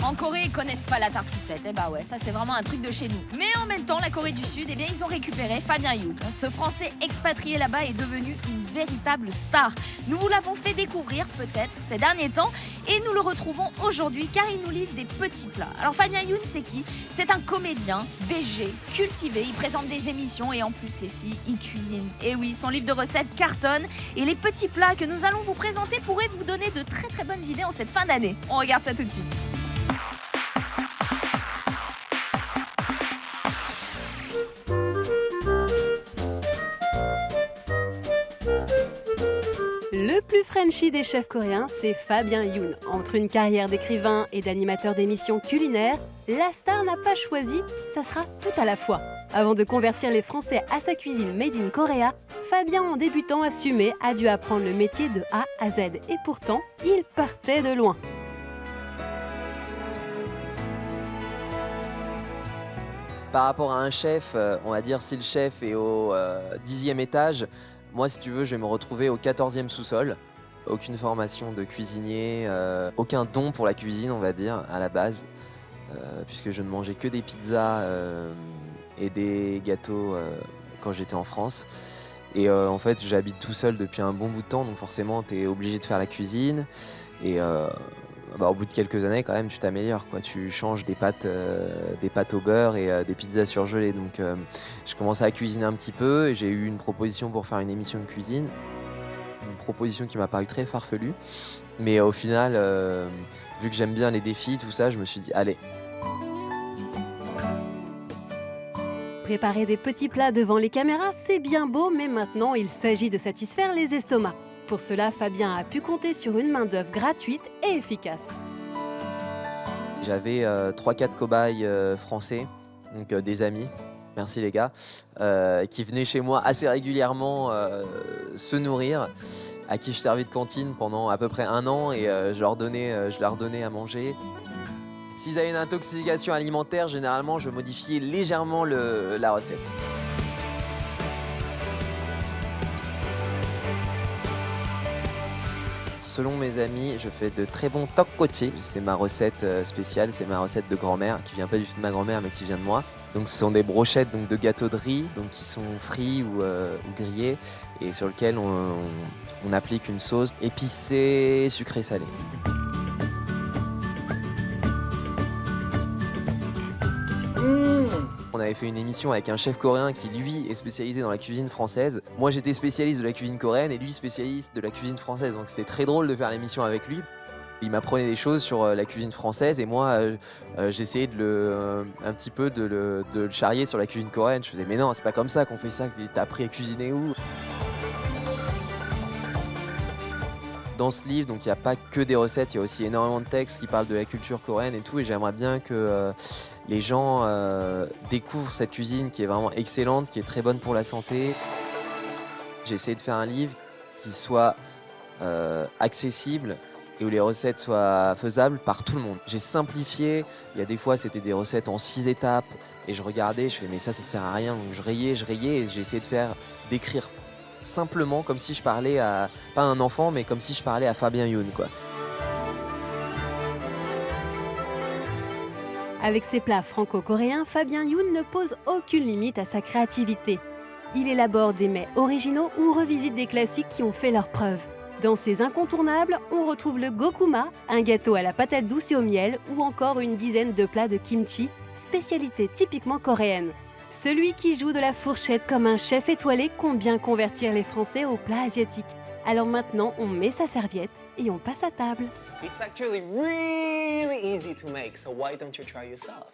En Corée, ils connaissent pas la tartiflette. Eh bah ouais, ça c'est vraiment un truc de chez nous. Mais en même temps, la Corée du Sud, eh bien, ils ont récupéré Fabien Youn. Ce Français expatrié là-bas est devenu une véritable star. Nous vous l'avons fait découvrir peut-être ces derniers temps et nous le retrouvons aujourd'hui car il nous livre des petits plats. Alors Fabien Youn, c'est qui? C'est un comédien, BG, cultivé. Il présente des émissions et en plus les filles, il cuisine. Et oui, son livre de recettes cartonne et les petits plats que nous allons vous présenter pourraient vous donner de très très bonnes idées en cette fin d'année. On regarde ça tout de suite. Le plus Frenchy des chefs coréens, c'est Fabien Youn. Entre une carrière d'écrivain et d'animateur d'émissions culinaires, la star n'a pas choisi, ça sera tout à la fois. Avant de convertir les Français à sa cuisine made in Korea, Fabien, en débutant assumé, a dû apprendre le métier de A à Z. Et pourtant, il partait de loin. Par rapport à un chef, on va dire si le chef est au 10e étage, moi si tu veux je vais me retrouver au 14e sous-sol. Aucune formation de cuisinier, aucun don pour la cuisine on va dire à la base, puisque je ne mangeais que des pizzas et des gâteaux quand j'étais en France. Et en fait j'habite tout seul depuis un bon bout de temps, donc forcément tu es obligé de faire la cuisine. Et au bout de quelques années, quand même, tu t'améliores, quoi. Tu changes des pâtes au beurre et des pizzas surgelées. Donc, je commençais à cuisiner un petit peu et j'ai eu une proposition pour faire une émission de cuisine. Une proposition qui m'a paru très farfelue. Mais au final, vu que j'aime bien les défis, tout ça, je me suis dit, allez. Préparer des petits plats devant les caméras, c'est bien beau, mais maintenant, il s'agit de satisfaire les estomacs. Pour cela, Fabien a pu compter sur une main-d'œuvre gratuite et efficace. J'avais 3-4 cobayes français, donc des amis, merci les gars, qui venaient chez moi assez régulièrement se nourrir, à qui je servais de cantine pendant à peu près 1 an et je leur donnais à manger. S'ils avaient une intoxication alimentaire, généralement, je modifiais légèrement la recette. Selon mes amis, je fais de très bons tteokbokki. C'est ma recette spéciale, c'est ma recette de grand-mère, qui vient pas du tout de ma grand-mère, mais qui vient de moi. Donc ce sont des brochettes donc, de gâteaux de riz, donc, qui sont frits ou grillés, et sur lesquels on applique une sauce épicée, sucrée, salée. On avait fait une émission avec un chef coréen qui, lui, est spécialisé dans la cuisine française. Moi, j'étais spécialiste de la cuisine coréenne et lui, spécialiste de la cuisine française. Donc, c'était très drôle de faire l'émission avec lui. Il m'apprenait des choses sur la cuisine française et moi, j'essayais un petit peu de le charrier sur la cuisine coréenne. Je faisais, mais non, c'est pas comme ça qu'on fait ça. T'as appris à cuisiner où ? Dans ce livre, donc il n'y a pas que des recettes, il y a aussi énormément de textes qui parlent de la culture coréenne et tout. Et j'aimerais bien que les gens découvrent cette cuisine qui est vraiment excellente, qui est très bonne pour la santé. J'ai essayé de faire un livre qui soit accessible et où les recettes soient faisables par tout le monde. J'ai simplifié, il y a des fois c'était des recettes en 6 étapes et je regardais, je fais mais ça sert à rien. Donc je rayais et j'ai essayé d'écrire simplement comme si je parlais à, pas un enfant, mais comme si je parlais à Fabien Youn, quoi. Avec ses plats franco-coréens, Fabien Youn ne pose aucune limite à sa créativité. Il élabore des mets originaux ou revisite des classiques qui ont fait leurs preuves. Dans ses incontournables, on retrouve le gokuma, un gâteau à la patate douce et au miel, ou encore une dizaine de plats de kimchi, spécialité typiquement coréenne. Celui qui joue de la fourchette comme un chef étoilé compte bien convertir les Français aux plats asiatiques. Alors maintenant, on met sa serviette et on passe à table. It's actually really easy to make, so why don't you try yourself?